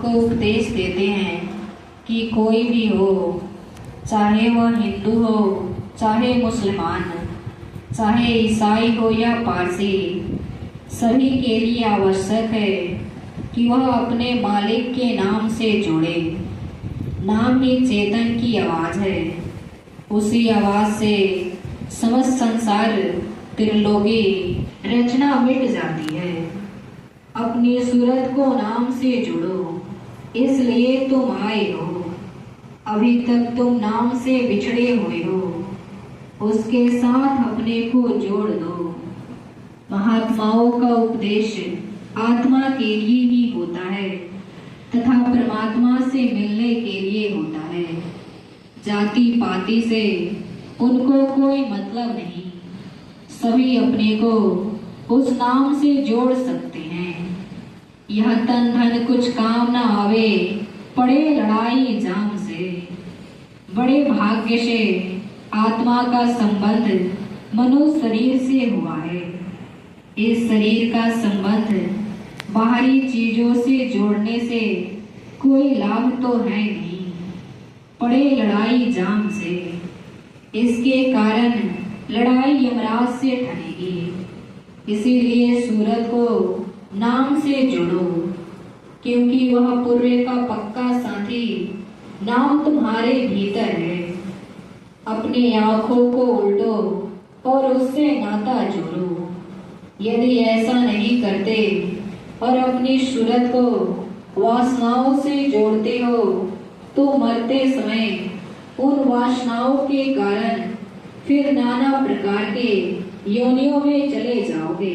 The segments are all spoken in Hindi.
को उपदेश देते हैं कि कोई भी हो, चाहे वह हिंदू हो, चाहे मुसलमान, चाहे ईसाई हो या पारसी, सभी के लिए आवश्यक है कि वह अपने मालिक के नाम से जुड़े। नाम ही चेतन की आवाज है। उसी आवाज से समस्त संसार त्रिलोकी रचना मिट जाती है। अपनी सूरत को नाम से जुड़ो, इसलिए तुम आए हो। अभी तक तुम नाम से बिछड़े हुए हो, उसके साथ अपने को जोड़ दो। महात्माओं का उपदेश आत्मा के लिए ही होता है तथा परमात्मा से मिलने के लिए होता है। जाति पाति से उनको कोई मतलब नहीं। सभी अपने को उस नाम से जोड़ सकते हैं। यह तन धन कुछ काम न आवे, पड़े लड़ाई जाम से। बड़े भाग्य से आत्मा का संबंध मनुष्य शरीर से हुआ है। इस शरीर का संबंध बाहरी चीजों से जोड़ने से कोई लाभ तो है नहीं, पड़े लड़ाई जाम से। इसके कारण लड़ाई यमराज से ठनेगी। इसीलिए सूरत को नाम से जोड़ो, क्योंकि वह पूर्व का पक्का साथी नाम तुम्हारे भीतर है। अपनी आंखों को उल्टो और उससे नाता जोड़ो। यदि ऐसा नहीं करते और अपनी सूरत को वासनाओं से जोड़ते हो तो मरते समय उन वासनाओं के कारण फिर नाना प्रकार के योनियों में चले जाओगे।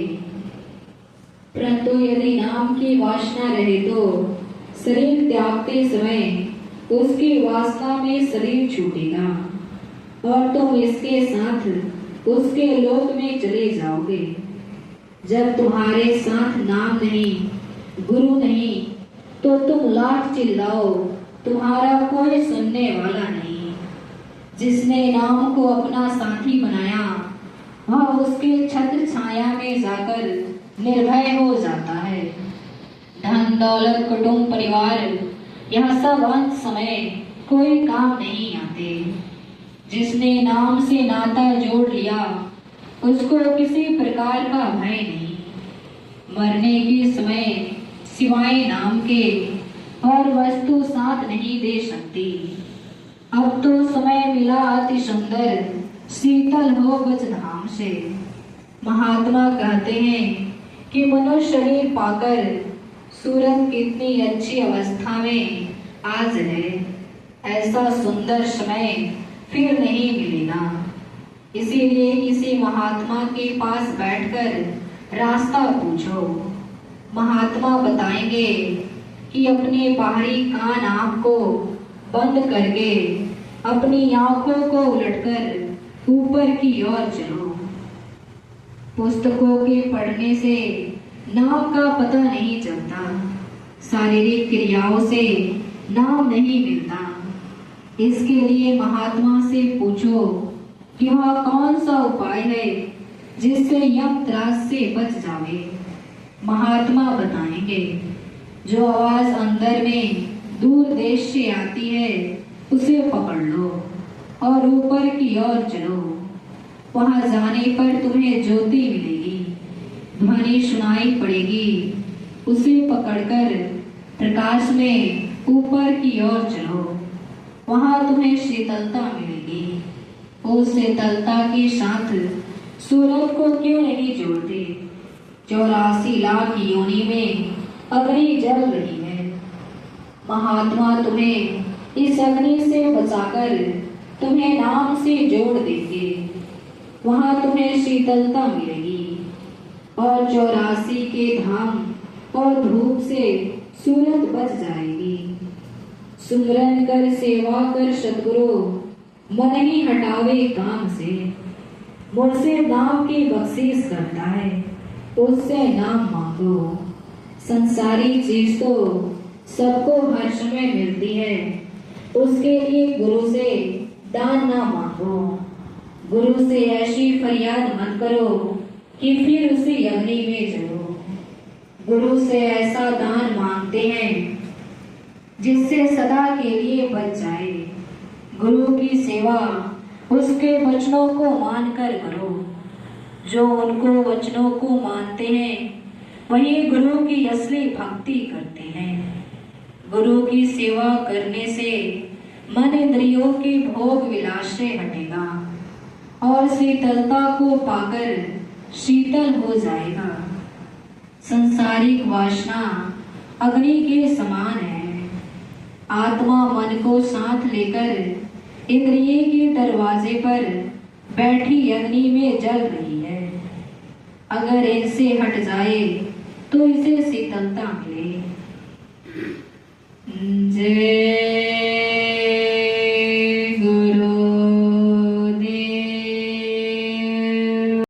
परंतु यदि नाम की वासना रहे तो शरीर त्यागते समय उसकी वासना में शरीर छूटेगा और तुम इसके साथ उसके लोक में चले जाओगे। जब तुम्हारे साथ नाम नहीं, गुरु नहीं, तो तुम लाख चिल्लाओ, तुम्हारा कोई सुनने वाला नहीं। जिसने नाम को अपना साथी बनाया वह उसके छत्र छाया में जाकर निर्भय हो जाता है। धन दौलत कुटुंब परिवार यह सब अंत समय कोई काम नहीं आते। जिसने नाम से नाता जोड़ लिया उसको किसी प्रकार का भय नहीं। मरने के समय सिवाय नाम के और वस्तु साथ नहीं दे सकती। अब तो समय मिला अति सुंदर, शीतल हो बच धाम से। महात्मा कहते हैं कि मनुष्य शरीर पाकर सूरत कितनी अच्छी अवस्था में आज है। ऐसा सुंदर समय फिर नहीं मिलेगा। इसीलिए किसी महात्मा के पास बैठकर रास्ता पूछो। महात्मा बताएंगे कि अपने बाहरी कान आँख को बंद करके अपनी आंखों को उलटकर ऊपर की ओर चलो। पुस्तकों के पढ़ने से नाम का पता नहीं चलता। शारीरिक क्रियाओं से नाम नहीं मिलता। इसके लिए महात्मा से पूछो कि वह कौन सा उपाय है जिससे यम त्रास से बच जावे। महात्मा बताएंगे, जो आवाज अंदर में दूर देश से आती है उसे पकड़ लो और ऊपर की ओर चलो। वहां जाने पर तुम्हें ज्योति मिलेगी, ध्वनि सुनाई पड़ेगी। उसे पकड़कर प्रकाश में ऊपर की ओर चलो। वहां तुम्हें शीतलता मिलेगी। उस शीतलता के साथ सूरत को क्यों नहीं जोड़ते? 84 लाख योनि में अग्नि जल रही है। महात्मा तुम्हें इस अग्नि से बचाकर तुम्हें नाम से जोड़ देंगे। वहां तुम्हें शीतलता मिलेगी और 84 के धाम और धूप से सूरत बच जाएगी। सुमरन कर सेवा कर सतगुरु, मन ही हटावे काम से। मुझसे नाम की बख्शीश करता है, उससे नाम मांगो। संसारी चीज तो सबको हर समय मिलती है, उसके लिए गुरु से दान ना मांगो। गुरु से ऐसी फरियाद मत करो कि फिर उसे अग्नि में जलो। गुरु से ऐसा दान मांगते हैं जिससे सदा के लिए बच जाए। गुरु की सेवा उसके वचनों को मानकर करो। जो उनको वचनों को मानते हैं वही गुरु की असली भक्ति करते हैं। गुरु की सेवा करने से मन इंद्रियों के भोग विलास से हटेगा और शीतलता को पाकर शीतल हो जाएगा। संसारिक वासना अग्नि के समान है। आत्मा मन को साथ लेकर इंद्रिय के दरवाजे पर बैठी अग्नि में जल रही है। अगर इनसे हट जाए तो इसे शीतलता मिले। जय